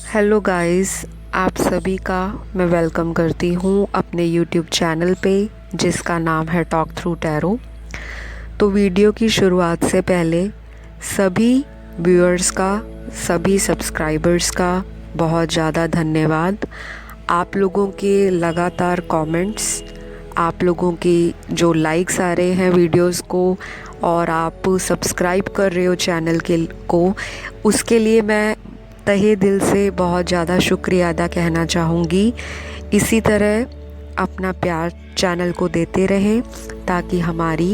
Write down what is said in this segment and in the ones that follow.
Hello guys, आप सभी का मैं वेलकम करती हूँ अपने यूट्यूब चैनल पे जिसका नाम है टॉक थ्रू टैरो। तो वीडियो की शुरुआत से पहले सभी व्यूअर्स का, सभी सब्सक्राइबर्स का बहुत ज़्यादा धन्यवाद। आप लोगों के लगातार कमेंट्स, आप लोगों की जो लाइक्स आ रहे हैं वीडियोस को और आप सब्सक्राइब कर रहे हो चैनल को, उसके लिए मैं तहे दिल से बहुत ज़्यादा शुक्रिया अदा कहना चाहूँगी। इसी तरह अपना प्यार चैनल को देते रहें ताकि हमारी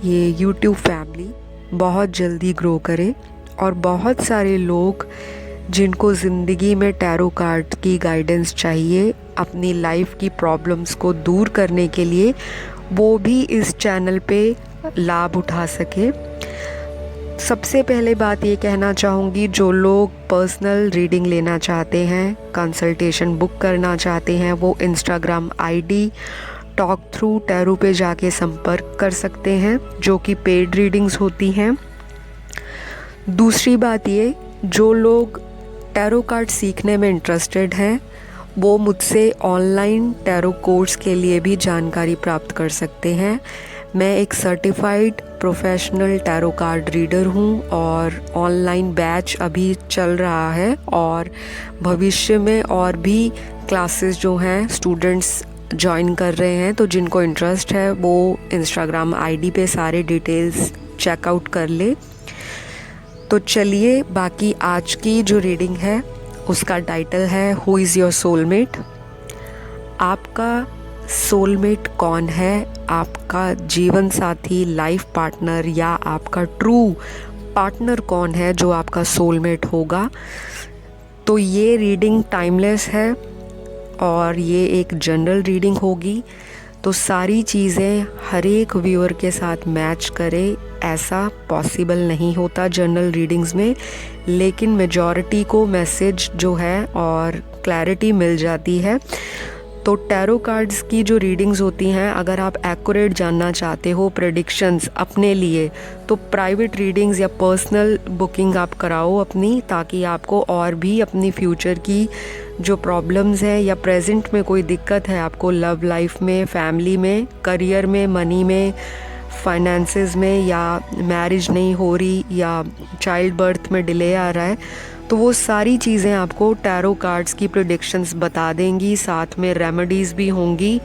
ये यूट्यूब फैमिली बहुत जल्दी ग्रो करे और बहुत सारे लोग जिनको ज़िंदगी में टैरो कार्ड की गाइडेंस चाहिए अपनी लाइफ की प्रॉब्लम्स को दूर करने के लिए, वो भी इस चैनल पे लाभ उठा सके। सबसे पहले बात ये कहना चाहूँगी, जो लोग पर्सनल रीडिंग लेना चाहते हैं, कंसल्टेशन बुक करना चाहते हैं, वो Instagram ID talk through tarot पे जाके संपर्क कर सकते हैं, जो कि पेड रीडिंग्स होती हैं। दूसरी बात ये, जो लोग टैरो कार्ड सीखने में इंटरेस्टेड हैं वो मुझसे ऑनलाइन टैरो कोर्स के लिए भी जानकारी प्राप्त कर सकते हैं। मैं एक certified professional tarot card reader हूँ और ऑनलाइन बैच अभी चल रहा है और भविष्य में और भी क्लासेस जो हैं स्टूडेंट्स ज्वाइन कर रहे हैं। तो जिनको इंटरेस्ट है वो इंस्टाग्राम आईडी पे सारे डिटेल्स चेकआउट कर ले। तो चलिए, बाकी आज की जो रीडिंग है उसका टाइटल है हु इज़ योर सोलमेट। आपका सोलमेट कौन है? आपका जीवन साथी, लाइफ पार्टनर या आपका ट्रू पार्टनर कौन है जो आपका सोलमेट होगा? तो ये रीडिंग टाइमलेस है और ये एक जनरल रीडिंग होगी, तो सारी चीज़ें हर एक व्यूअर के साथ मैच करे ऐसा पॉसिबल नहीं होता जनरल रीडिंग्स में, लेकिन मेजॉरिटी को मैसेज जो है और क्लैरिटी मिल जाती है। तो टैरो कार्ड्स की जो रीडिंग्स होती हैं, अगर आप एक्यूरेट जानना चाहते हो प्रेडिक्शंस अपने लिए, तो प्राइवेट रीडिंग्स या पर्सनल बुकिंग आप कराओ अपनी, ताकि आपको और भी अपनी फ्यूचर की जो प्रॉब्लम्स है या प्रेजेंट में कोई दिक्कत है आपको लव लाइफ में, फैमिली में, करियर में, मनी में, फाइनेंसेस में, या मैरिज नहीं हो रही या चाइल्ड बर्थ में डिले आ रहा है, तो वो सारी चीज़ें आपको टैरो कार्ड्स की प्रेडिक्शंस बता देंगी, साथ में रेमेडीज़ भी होंगी।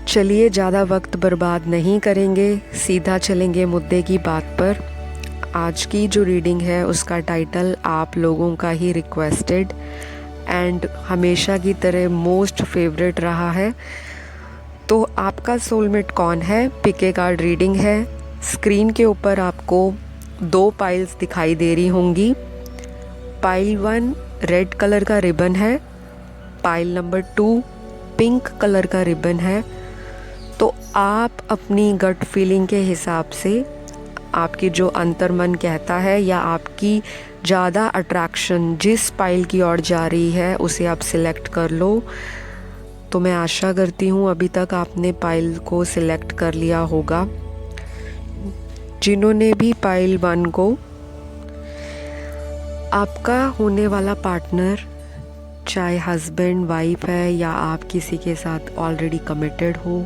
चलिए, ज़्यादा वक्त बर्बाद नहीं करेंगे, सीधा चलेंगे मुद्दे की बात पर। आज की जो रीडिंग है उसका टाइटल आप लोगों का ही रिक्वेस्टेड एंड हमेशा की तरह मोस्ट फेवरेट रहा है। तो आपका सोलमेट कौन है? पिके कार्ड रीडिंग है। स्क्रीन के ऊपर आपको 2 पाइल्स दिखाई दे रही होंगी। पाइल 1 रेड कलर का रिबन है, पाइल नंबर 2 पिंक कलर का रिबन है। तो आप अपनी गट फीलिंग के हिसाब से, आपकी जो अंतर्मन कहता है या आपकी ज़्यादा अट्रैक्शन जिस पाइल की ओर जा रही है उसे आप सिलेक्ट कर लो। तो मैं आशा करती हूँ अभी तक आपने पाइल को सिलेक्ट कर लिया होगा। जिन्होंने भी पाइल 1 को, आपका होने वाला पार्टनर चाहे हस्बैंड वाइफ है या आप किसी के साथ ऑलरेडी कमिटेड हो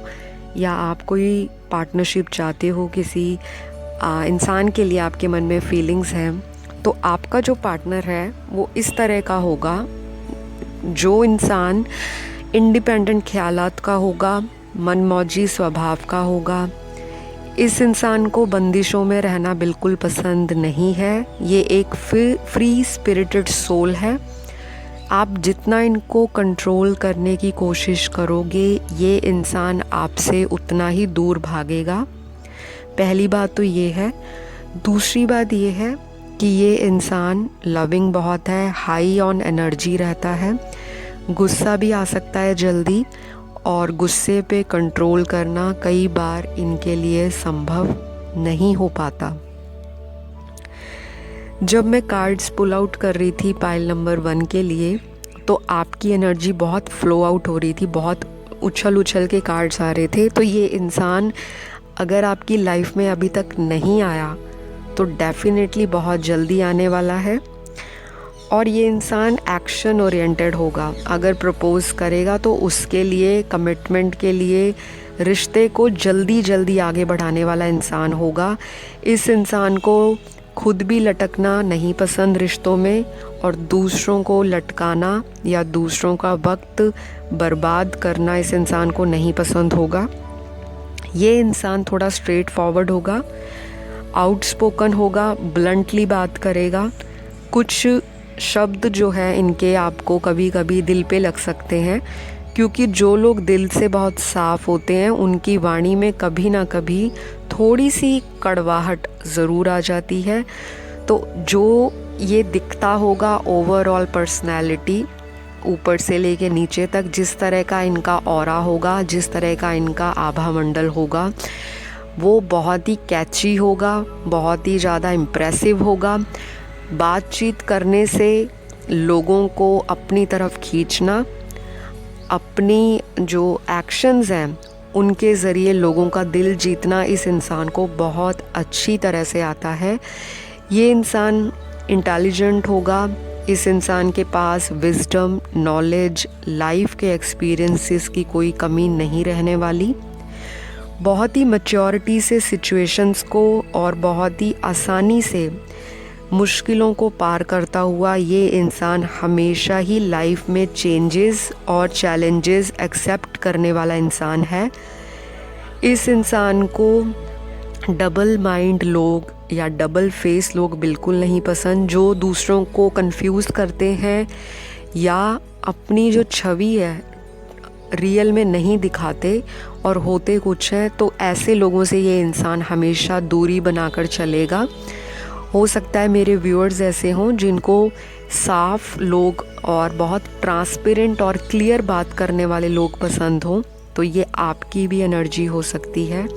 या आप कोई पार्टनरशिप चाहते हो, किसी इंसान के लिए आपके मन में फीलिंग्स हैं, तो आपका जो पार्टनर है वो इस तरह का होगा। जो इंसान इंडिपेंडेंट ख्यालात का होगा, मनमौजी स्वभाव का होगा। इस इंसान को बंदिशों में रहना बिल्कुल पसंद नहीं है। ये एक फ्री स्पिरिटेड सोल है। आप जितना इनको कंट्रोल करने की कोशिश करोगे, ये इंसान आपसे उतना ही दूर भागेगा। पहली बात तो ये है। दूसरी बात ये है कि ये इंसान लविंग बहुत है, हाई ऑन एनर्जी रहता है, गुस्सा भी आ सकता है जल्दी, और गुस्से पे कंट्रोल करना कई बार इनके लिए संभव नहीं हो पाता। जब मैं कार्ड्स पुल आउट कर रही थी पाइल नंबर 1 के लिए, तो आपकी एनर्जी बहुत फ्लो आउट हो रही थी, बहुत उछल उछल के कार्ड्स आ रहे थे। तो ये इंसान अगर आपकी लाइफ में अभी तक नहीं आया तो डेफिनेटली बहुत जल्दी आने वाला है। और ये इंसान एक्शन ओरिएंटेड होगा। अगर प्रपोज़ करेगा तो उसके लिए, कमिटमेंट के लिए, रिश्ते को जल्दी जल्दी आगे बढ़ाने वाला इंसान होगा। इस इंसान को खुद भी लटकना नहीं पसंद रिश्तों में, और दूसरों को लटकाना या दूसरों का वक्त बर्बाद करना इस इंसान को नहीं पसंद होगा। ये इंसान थोड़ा स्ट्रेट फॉरवर्ड होगा, आउटस्पोकन होगा, ब्लंटली बात करेगा। कुछ शब्द जो है इनके आपको कभी कभी दिल पे लग सकते हैं, क्योंकि जो लोग दिल से बहुत साफ़ होते हैं उनकी वाणी में कभी ना कभी थोड़ी सी कड़वाहट ज़रूर आ जाती है। तो जो ये दिखता होगा ओवरऑल पर्सनैलिटी, ऊपर से लेके नीचे तक जिस तरह का इनका ऑरा होगा, जिस तरह का इनका आभा मंडल होगा, वो बहुत ही कैची होगा, बहुत ही ज़्यादा इम्प्रेसिव होगा। बातचीत करने से लोगों को अपनी तरफ खींचना, अपनी जो एक्शंस हैं उनके ज़रिए लोगों का दिल जीतना इस इंसान को बहुत अच्छी तरह से आता है। ये इंसान इंटेलिजेंट होगा, इस इंसान के पास विजडम, नॉलेज, लाइफ के एक्सपीरियंसेस की कोई कमी नहीं रहने वाली। बहुत ही मैच्योरिटी से सिचुएशंस को और बहुत ही आसानी से मुश्किलों को पार करता हुआ ये इंसान हमेशा ही लाइफ में चेंजेस और चैलेंजेस एक्सेप्ट करने वाला इंसान है। इस इंसान को डबल माइंड लोग या डबल फेस लोग बिल्कुल नहीं पसंद, जो दूसरों को कंफ्यूज करते हैं या अपनी जो छवि है रियल में नहीं दिखाते और होते कुछ है। तो ऐसे लोगों से ये इंसान हमेशा दूरी बनाकर चलेगा। हो सकता है मेरे व्यूअर्स ऐसे हों जिनको साफ लोग और बहुत ट्रांसपेरेंट और क्लियर बात करने वाले लोग पसंद हों, तो ये आपकी भी एनर्जी हो सकती है।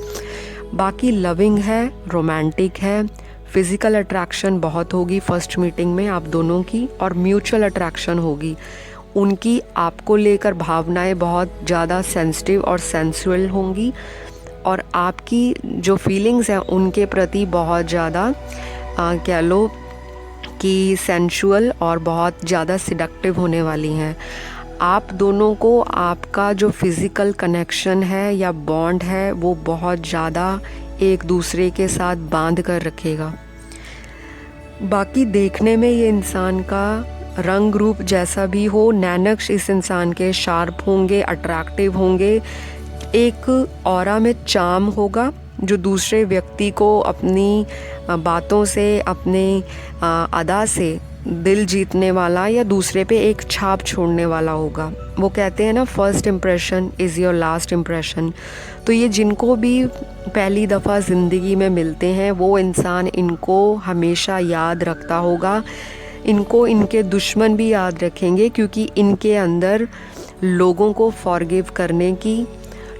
बाकी लविंग है, रोमांटिक है, फिज़िकल अट्रैक्शन बहुत होगी फर्स्ट मीटिंग में आप दोनों की, और म्यूचुअल अट्रैक्शन होगी। उनकी आपको लेकर भावनाएं बहुत ज़्यादा सेंसिटिव और सेंसुअल होंगी, और आपकी जो फीलिंग्स हैं उनके प्रति बहुत ज़्यादा कह लो कि सेंशुअल और बहुत ज़्यादा सिडक्टिव होने वाली हैं। आप दोनों को आपका जो फिज़िकल कनेक्शन है या बॉन्ड है वो बहुत ज़्यादा एक दूसरे के साथ बांध कर रखेगा। बाकी देखने में ये इंसान का रंग रूप जैसा भी हो, नैनक्स इस इंसान के शार्प होंगे, अट्रैक्टिव होंगे, एक ऑरा में चार्म होगा जो दूसरे व्यक्ति को अपनी बातों से, अपने अदा से दिल जीतने वाला या दूसरे पे एक छाप छोड़ने वाला होगा। वो कहते हैं ना, first impression is your last impression. तो ये जिनको भी पहली दफ़ा ज़िंदगी में मिलते हैं वो इंसान इनको हमेशा याद रखता होगा। इनको इनके दुश्मन भी याद रखेंगे, क्योंकि इनके अंदर लोगों को फॉरगिव करने की,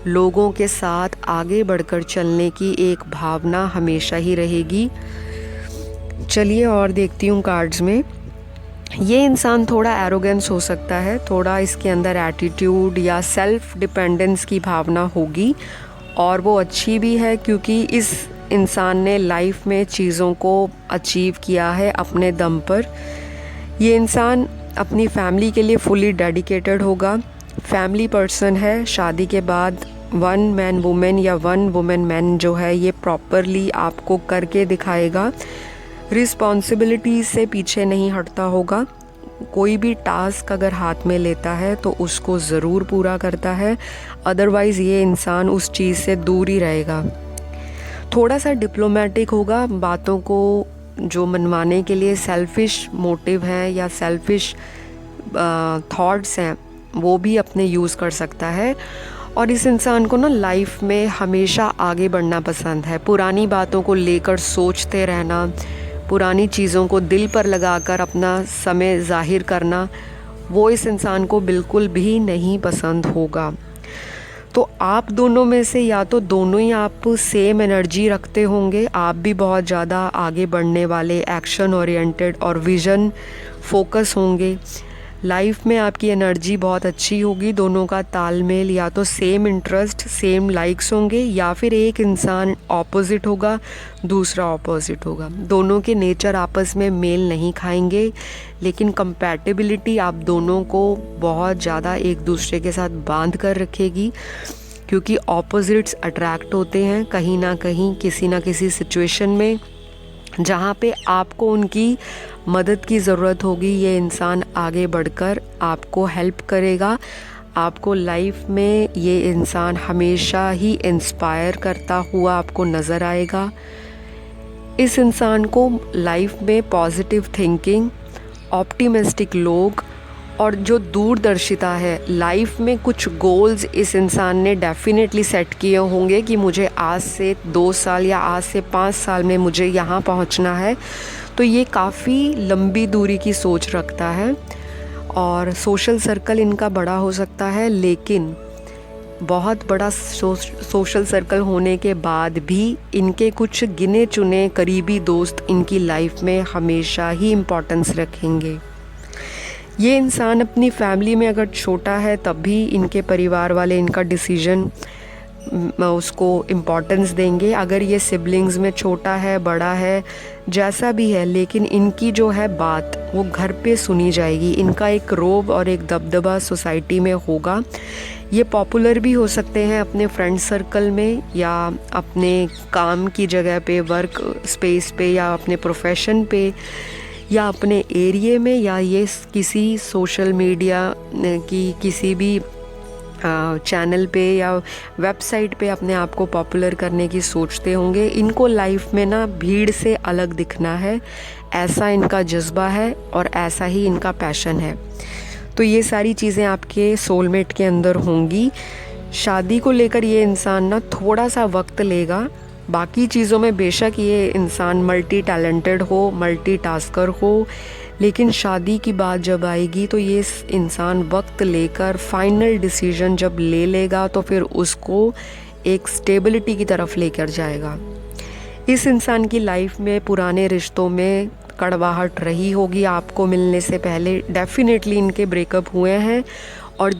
लोगों के साथ आगे बढ़कर चलने की एक भावना हमेशा ही रहेगी। चलिए और देखती हूँ कार्ड्स में। ये इंसान थोड़ा एरोगेंस हो सकता है, थोड़ा इसके अंदर एटीट्यूड या सेल्फ डिपेंडेंस की भावना होगी, और वो अच्छी भी है क्योंकि इस इंसान ने लाइफ में चीज़ों को अचीव किया है अपने दम पर। ये इंसान अपनी फैमिली के लिए फुली डेडिकेटेड होगा, फैमिली पर्सन है। शादी के बाद वन मैन वुमेन या वन वुमेन मैन जो है ये प्रॉपरली आपको करके दिखाएगा। रिस्पॉन्सिबिलिटी से पीछे नहीं हटता होगा। कोई भी टास्क अगर हाथ में लेता है तो उसको ज़रूर पूरा करता है, अदरवाइज़ ये इंसान उस चीज़ से दूर ही रहेगा। थोड़ा सा डिप्लोमेटिक होगा, बातों को जो मनवाने के लिए सेल्फिश मोटिव हैं या सेल्फिश थॉट्स हैं वो भी अपने यूज़ कर सकता है। और इस इंसान को ना लाइफ में हमेशा आगे बढ़ना पसंद है। पुरानी बातों को लेकर सोचते रहना, पुरानी चीज़ों को दिल पर लगाकर अपना समय ज़ाहिर करना, वो इस इंसान को बिल्कुल भी नहीं पसंद होगा। तो आप दोनों में से या तो दोनों ही आप सेम एनर्जी रखते होंगे, आप भी बहुत ज़्यादा आगे बढ़ने वाले, एक्शन ओरिएंटेड और विज़न फोकस होंगे, लाइफ में आपकी एनर्जी बहुत अच्छी होगी, दोनों का तालमेल, या तो सेम इंटरेस्ट सेम लाइक्स होंगे, या फिर एक इंसान ऑपोजिट होगा दूसरा ऑपोजिट होगा। दोनों के नेचर आपस में मेल नहीं खाएंगे, लेकिन कंपैटिबिलिटी आप दोनों को बहुत ज़्यादा एक दूसरे के साथ बांध कर रखेगी, क्योंकि ऑपोजिट्स अट्रैक्ट होते हैं कहीं ना कहीं किसी ना किसी सिचुएशन में जहाँ पे आपको उनकी मदद की ज़रूरत होगी। ये इंसान आगे बढ़कर आपको हेल्प करेगा। आपको लाइफ में ये इंसान हमेशा ही इंस्पायर करता हुआ आपको नज़र आएगा। इस इंसान को लाइफ में पॉजिटिव थिंकिंग, ऑप्टिमिस्टिक लोग और जो दूरदर्शिता है, लाइफ में कुछ गोल्स इस इंसान ने डेफिनेटली सेट किए होंगे कि मुझे आज से 2 साल या आज से 5 साल में मुझे यहाँ पहुँचना है। तो ये काफ़ी लंबी दूरी की सोच रखता है और सोशल सर्कल इनका बड़ा हो सकता है, लेकिन बहुत बड़ा सोशल सर्कल होने के बाद भी इनके कुछ गिने चुने करीबी दोस्त इनकी लाइफ में हमेशा ही इम्पोर्टेंस रखेंगे। ये इंसान अपनी फैमिली में अगर छोटा है तब भी इनके परिवार वाले इनका डिसीजन उसको इम्पोर्टेंस देंगे। अगर ये सिबलिंग्स में छोटा है बड़ा है जैसा भी है, लेकिन इनकी जो है बात वो घर पे सुनी जाएगी। इनका एक रोब और एक दबदबा सोसाइटी में होगा। ये पॉपुलर भी हो सकते हैं अपने फ्रेंड सर्कल में या अपने काम की जगह पे, वर्क स्पेस पे, या अपने प्रोफेशन पे, या अपने एरिया में, या ये किसी सोशल मीडिया की किसी भी चैनल पे या वेबसाइट पे अपने आप को पॉपुलर करने की सोचते होंगे। इनको लाइफ में ना भीड़ से अलग दिखना है, ऐसा इनका जज्बा है और ऐसा ही इनका पैशन है। तो ये सारी चीज़ें आपके सोलमेट के अंदर होंगी। शादी को लेकर ये इंसान ना थोड़ा सा वक्त लेगा। बाकी चीज़ों में बेशक ये इंसान मल्टी टैलेंटेड हो, मल्टी टास्कर हो, लेकिन शादी की बात जब आएगी तो ये इंसान वक्त लेकर फाइनल डिसीजन जब ले लेगा तो फिर उसको एक स्टेबिलिटी की तरफ लेकर जाएगा। इस इंसान की लाइफ में पुराने रिश्तों में कड़वाहट रही होगी। आपको मिलने से पहले डेफिनेटली इनके ब्रेकअप हुए हैं, और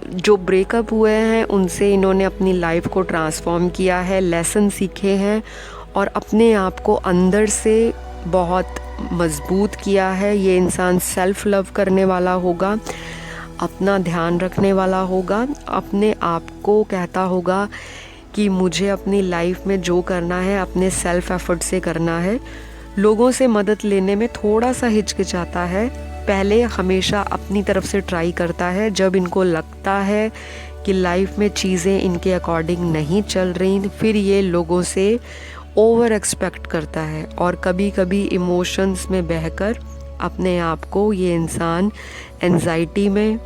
जो ब्रेकअप हुए हैं उनसे इन्होंने अपनी लाइफ को ट्रांसफॉर्म किया है, लेसन सीखे हैं और अपने आप को अंदर से बहुत मजबूत किया है। ये इंसान सेल्फ लव करने वाला होगा, अपना ध्यान रखने वाला होगा, अपने आप को कहता होगा कि मुझे अपनी लाइफ में जो करना है अपने सेल्फ एफर्ट से करना है। लोगों से मदद लेने में थोड़ा सा हिचकिचाता है, पहले हमेशा अपनी तरफ से ट्राई करता है। जब इनको लगता है कि लाइफ में चीज़ें इनके अकॉर्डिंग नहीं चल रही, फिर ये लोगों से ओवर एक्सपेक्ट करता है और कभी कभी इमोशंस में बहकर अपने आप को ये इंसान एंजाइटी में,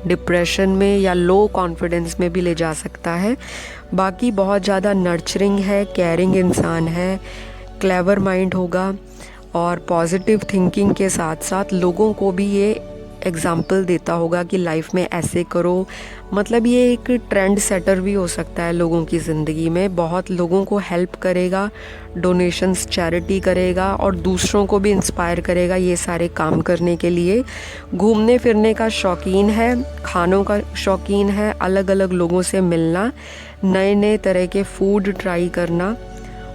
डिप्रेशन में या लो कॉन्फिडेंस में भी ले जा सकता है। बाकी बहुत ज़्यादा नर्चरिंग है, केयरिंग इंसान है, क्लेवर माइंड होगा और पॉजिटिव थिंकिंग के साथ साथ लोगों को भी ये एग्जाम्पल देता होगा कि लाइफ में ऐसे करो। मतलब ये एक ट्रेंड सेटर भी हो सकता है लोगों की ज़िंदगी में। बहुत लोगों को हेल्प करेगा, डोनेशंस, चैरिटी करेगा और दूसरों को भी इंस्पायर करेगा ये सारे काम करने के लिए। घूमने फिरने का शौकीन है, खानों का शौकीन है, अलग अलग लोगों से मिलना, नए नए तरह के फूड ट्राई करना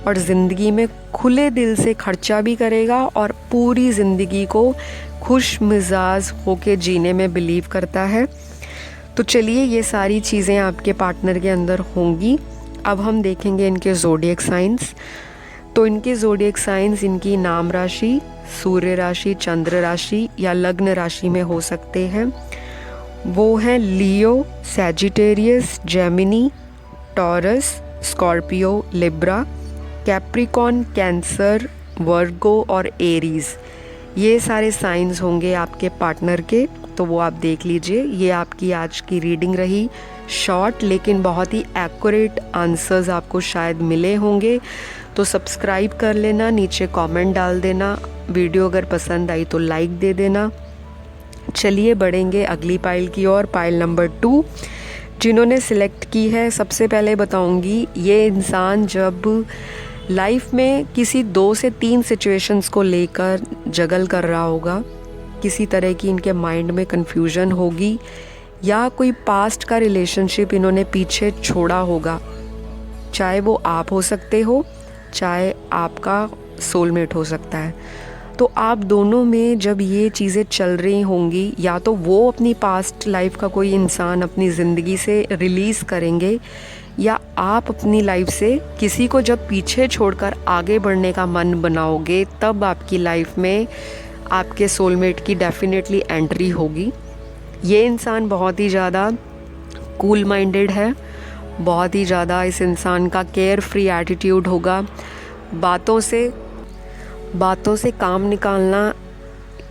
और ज़िंदगी में खुले दिल से खर्चा भी करेगा और पूरी ज़िंदगी को खुश मिजाज होके जीने में बिलीव करता है। तो चलिए ये सारी चीज़ें आपके पार्टनर के अंदर होंगी। अब हम देखेंगे इनके ज़ोडिएक साइंस। तो इनके ज़ोडिएक साइंस इनकी नाम राशि, सूर्य राशि, चंद्र राशि या लग्न राशि में हो सकते हैं। वो हैं Leo, Sagittarius, Gemini, Taurus, Scorpio, Libra, Capricorn, Cancer, Virgo और एरीज। ये सारे साइंस होंगे आपके पार्टनर के, तो वो आप देख लीजिए। ये आपकी आज की रीडिंग रही, शॉर्ट लेकिन बहुत ही एक्यूरेट आंसर्स आपको शायद मिले होंगे। तो सब्सक्राइब कर लेना, नीचे कमेंट डाल देना, वीडियो अगर पसंद आई तो लाइक दे देना। चलिए बढ़ेंगे अगली पाइल की ओर, पाइल नंबर 2 जिन्होंने सिलेक्ट की है। सबसे पहले बताऊंगी, ये इंसान जब लाइफ में किसी 2 से 3 सिचुएशंस को लेकर जगल कर रहा होगा किसी तरह की इनके माइंड में कन्फ्यूजन होगी, या कोई पास्ट का रिलेशनशिप इन्होंने पीछे छोड़ा होगा। चाहे वो आप हो सकते हो, चाहे आपका सोलमेट हो सकता है। तो आप दोनों में जब ये चीज़ें चल रही होंगी, या तो वो अपनी पास्ट लाइफ का कोई इंसान अपनी ज़िंदगी से रिलीज़ करेंगे, या आप अपनी लाइफ से किसी को जब पीछे छोड़कर आगे बढ़ने का मन बनाओगे, तब आपकी लाइफ में आपके सोलमेट की डेफिनेटली एंट्री होगी। ये इंसान बहुत ही ज़्यादा कूल माइंडेड है, बहुत ही ज़्यादा इस इंसान का केयर फ्री एटीट्यूड होगा। बातों से काम निकालना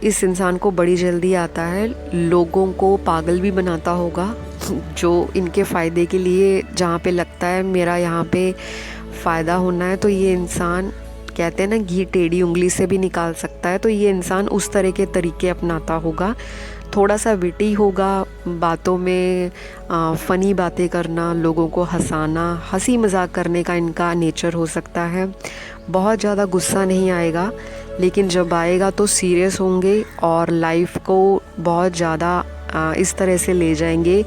इस इंसान को बड़ी जल्दी आता है। लोगों को पागल भी बनाता होगा, जो इनके फ़ायदे के लिए, जहाँ पे लगता है मेरा यहाँ पे फ़ायदा होना है, तो ये इंसान, कहते हैं ना, घी टेढ़ी उंगली से भी निकाल सकता है। तो ये इंसान उस तरह के तरीके अपनाता होगा। थोड़ा सा विटी होगा, बातों में फ़नी बातें करना, लोगों को हंसाना, हंसी मजाक करने का इनका नेचर हो सकता है। बहुत ज़्यादा गुस्सा नहीं आएगा, लेकिन जब आएगा तो सीरियस होंगे और लाइफ को बहुत ज़्यादा इस तरह से ले जाएंगे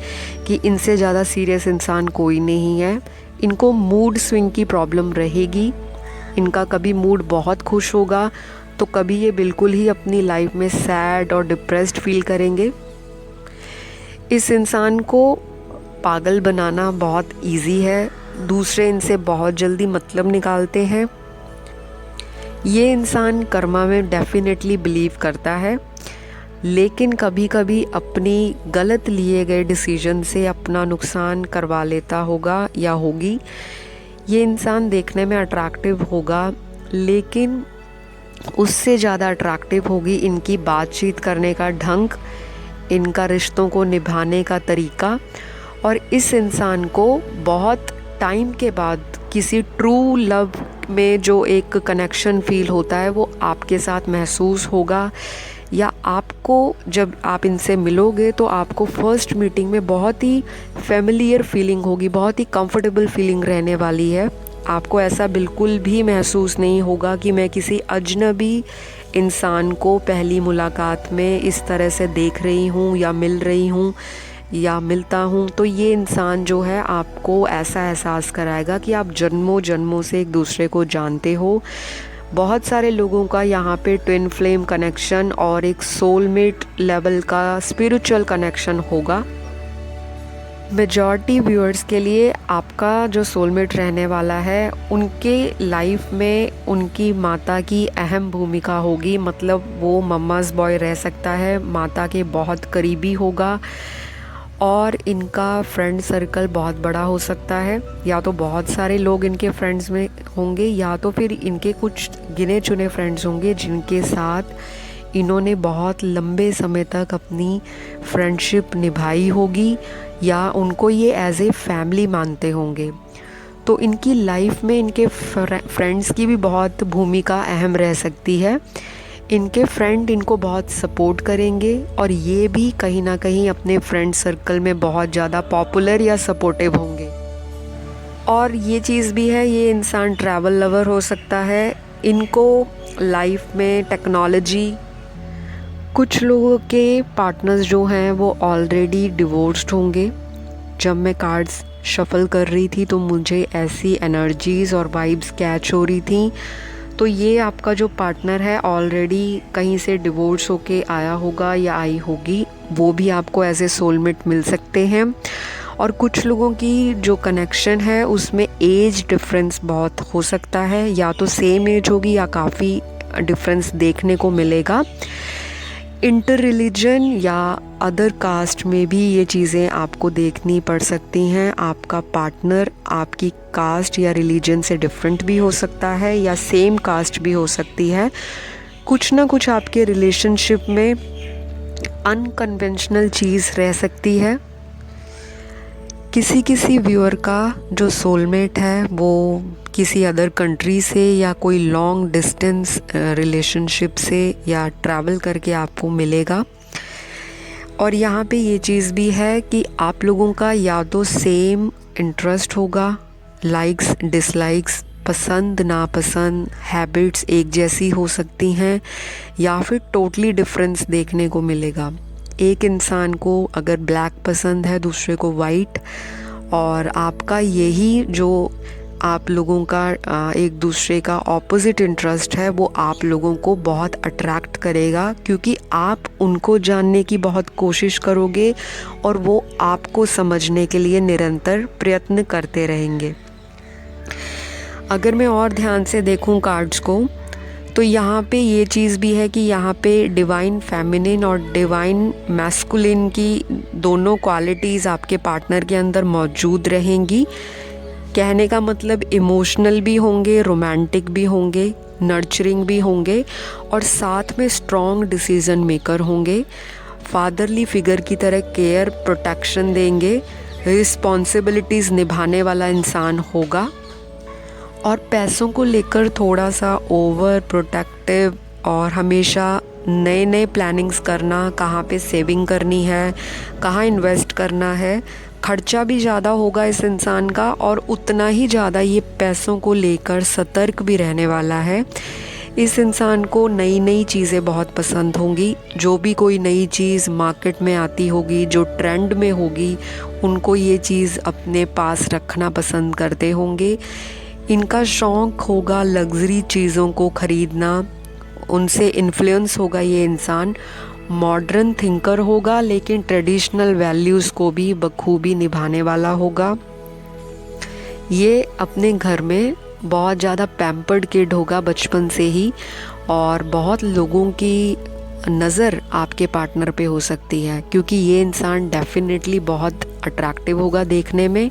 कि इनसे ज़्यादा सीरियस इंसान कोई नहीं है। इनको मूड स्विंग की प्रॉब्लम रहेगी। इनका कभी मूड बहुत खुश होगा तो कभी ये बिल्कुल ही अपनी लाइफ में सैड और डिप्रेस्ड फील करेंगे। इस इंसान को पागल बनाना बहुत इजी है। दूसरे इनसे बहुत जल्दी मतलब निकालते हैं। ये इंसान कर्मा में डेफिनेटली बिलीव करता है, लेकिन कभी कभी अपनी गलत लिए गए डिसीजन से अपना नुकसान करवा लेता होगा या होगी। ये इंसान देखने में अट्रैक्टिव होगा, लेकिन उससे ज़्यादा अट्रैक्टिव होगी इनकी बातचीत करने का ढंग, इनका रिश्तों को निभाने का तरीका। और इस इंसान को बहुत टाइम के बाद किसी ट्रू लव में जो एक कनेक्शन फील होता है वो आपके साथ महसूस होगा, या आपको जब आप इनसे मिलोगे तो आपको फर्स्ट मीटिंग में बहुत ही फेमिलियर फीलिंग होगी, बहुत ही कंफर्टेबल फीलिंग रहने वाली है। आपको ऐसा बिल्कुल भी महसूस नहीं होगा कि मैं किसी अजनबी इंसान को पहली मुलाकात में इस तरह से देख रही हूँ या मिल रही हूँ या मिलता हूँ। तो ये इंसान जो है आपको ऐसा एहसास कराएगा कि आप जन्मों जन्मों से एक दूसरे को जानते हो। बहुत सारे लोगों का यहाँ पे ट्विन फ्लेम कनेक्शन और एक सोलमेट लेवल का स्पिरिचुअल कनेक्शन होगा। मेजॉरिटी व्यूअर्स के लिए आपका जो सोलमेट रहने वाला है, उनके लाइफ में उनकी माता की अहम भूमिका होगी। मतलब वो मम्माज़ बॉय रह सकता है, माता के बहुत करीबी होगा, और इनका फ्रेंड सर्कल बहुत बड़ा हो सकता है। या तो बहुत सारे लोग इनके फ्रेंड्स में होंगे, या तो फिर इनके कुछ गिने चुने फ्रेंड्स होंगे जिनके साथ इन्होंने बहुत लंबे समय तक अपनी फ्रेंडशिप निभाई होगी, या उनको ये एज ए फैमिली मानते होंगे। तो इनकी लाइफ में इनके फ्रेंड्स की भी बहुत भूमिका अहम रह सकती है। इनके फ्रेंड इनको बहुत सपोर्ट करेंगे, और ये भी कहीं ना कहीं अपने फ्रेंड सर्कल में बहुत ज़्यादा पॉपुलर या सपोर्टिव होंगे। और ये चीज़ भी है, ये इंसान ट्रैवल लवर हो सकता है। इनको लाइफ में टेक्नोलॉजी, कुछ लोगों के पार्टनर्स जो हैं वो ऑलरेडी डिवोर्स्ड होंगे। जब मैं कार्ड्स शफल कर रही थी तो मुझे ऐसी एनर्जीज़ और वाइब्स कैच हो रही थी। तो ये आपका जो पार्टनर है ऑलरेडी कहीं से डिवोर्स होके आया होगा या आई होगी, वो भी आपको एज ए सोलमेट मिल सकते हैं। और कुछ लोगों की जो कनेक्शन है उसमें एज डिफरेंस बहुत हो सकता है, या तो सेम एज होगी या काफ़ी डिफरेंस देखने को मिलेगा। इंटर रिलीजन या अदर कास्ट में भी ये चीज़ें आपको देखनी पड़ सकती हैं। आपका पार्टनर आपकी कास्ट या रिलीजन से डिफरेंट भी हो सकता है, या सेम कास्ट भी हो सकती है। कुछ ना कुछ आपके रिलेशनशिप में अनकन्वेंशनल चीज़ रह सकती है। किसी व्यूअर का जो सोलमेट है वो किसी अदर कंट्री से या कोई लॉन्ग डिस्टेंस रिलेशनशिप से या ट्रैवल करके आपको मिलेगा। और यहाँ पे ये चीज़ भी है कि आप लोगों का या तो सेम इंटरेस्ट होगा, लाइक्स डिसलाइक्स पसंद नापसंद हैबिट्स एक जैसी हो सकती हैं या फिर टोटली डिफरेंस देखने को मिलेगा। एक इंसान को अगर ब्लैक पसंद है, दूसरे को वाइट, और आपका यही जो आप लोगों का एक दूसरे का ऑपोजिट इंटरेस्ट है वो आप लोगों को बहुत अट्रैक्ट करेगा, क्योंकि आप उनको जानने की बहुत कोशिश करोगे और वो आपको समझने के लिए निरंतर प्रयत्न करते रहेंगे। अगर मैं और ध्यान से देखूं कार्ड्स को तो यहाँ पे ये चीज़ भी है कि यहाँ पे डिवाइन फेमिनिन और डिवाइन मैस्कुलिन की दोनों क्वालिटीज़ आपके पार्टनर के अंदर मौजूद रहेंगी। कहने का मतलब इमोशनल भी होंगे, रोमांटिक भी होंगे, नर्चरिंग भी होंगे और साथ में स्ट्रॉन्ग डिसीजन मेकर होंगे। फादरली फिगर की तरह केयर प्रोटेक्शन देंगे, रिस्पॉन्सिबिलिटीज़ निभाने वाला इंसान होगा और पैसों को लेकर थोड़ा सा ओवर प्रोटेक्टिव और हमेशा नए नए प्लानिंग्स करना, कहाँ पे सेविंग करनी है, कहाँ इन्वेस्ट करना है। खर्चा भी ज़्यादा होगा इस इंसान का और उतना ही ज़्यादा ये पैसों को लेकर सतर्क भी रहने वाला है। इस इंसान को नई नई चीज़ें बहुत पसंद होंगी। जो भी कोई नई चीज़ मार्केट में आती होगी, जो ट्रेंड में होगी, उनको ये चीज़ अपने पास रखना पसंद करते होंगे। इनका शौक़ होगा लग्जरी चीज़ों को ख़रीदना, उनसे इन्फ्लुएंस होगा ये इंसान। मॉडर्न थिंकर होगा लेकिन ट्रेडिशनल वैल्यूज़ को भी बखूबी निभाने वाला होगा। ये अपने घर में बहुत ज़्यादा पैम्पर्ड किड होगा बचपन से ही और बहुत लोगों की नज़र आपके पार्टनर पे हो सकती है, क्योंकि ये इंसान डेफिनेटली बहुत अट्रैक्टिव होगा देखने में।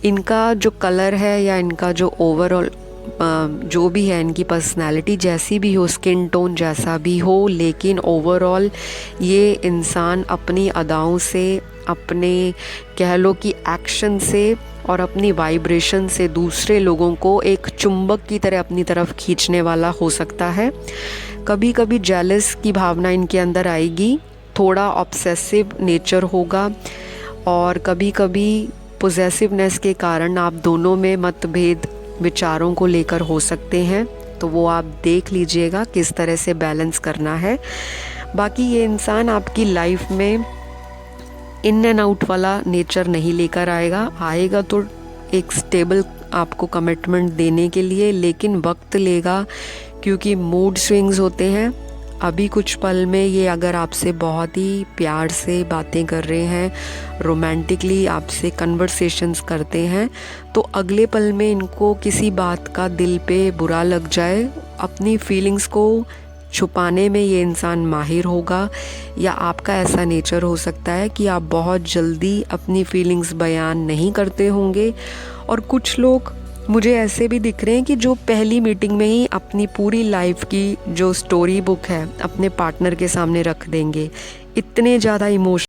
इनका जो कलर है या इनका जो ओवरऑल जो भी है, इनकी पर्सनैलिटी जैसी भी हो, स्किन टोन जैसा भी हो, लेकिन ओवरऑल ये इंसान अपनी अदाओं से, अपने कह लो कि एक्शन से और अपनी वाइब्रेशन से दूसरे लोगों को एक चुंबक की तरह अपनी तरफ खींचने वाला हो सकता है। कभी कभी जेलस की भावना इनके अंदर आएगी, थोड़ा ऑब्सेसिव नेचर होगा और कभी कभी पोजेसिवनेस के कारण आप दोनों में मतभेद विचारों को लेकर हो सकते हैं। तो वो आप देख लीजिएगा किस तरह से बैलेंस करना है। बाकी ये इंसान आपकी लाइफ में इन एंड आउट वाला नेचर नहीं लेकर आएगा तो एक स्टेबल आपको कमिटमेंट देने के लिए, लेकिन वक्त लेगा क्योंकि मूड स्विंग्स होते हैं। अभी कुछ पल में ये अगर आपसे बहुत ही प्यार से बातें कर रहे हैं, रोमांटिकली आपसे कन्वर्सेशंस करते हैं, तो अगले पल में इनको किसी बात का दिल पे बुरा लग जाए। अपनी फीलिंग्स को छुपाने में ये इंसान माहिर होगा, या आपका ऐसा नेचर हो सकता है कि आप बहुत जल्दी अपनी फीलिंग्स बयान नहीं करते होंगे। और कुछ लोग मुझे ऐसे भी दिख रहे हैं कि जो पहली मीटिंग में ही अपनी पूरी लाइफ की जो स्टोरी बुक है अपने पार्टनर के सामने रख देंगे। इतने ज़्यादा इमोशनल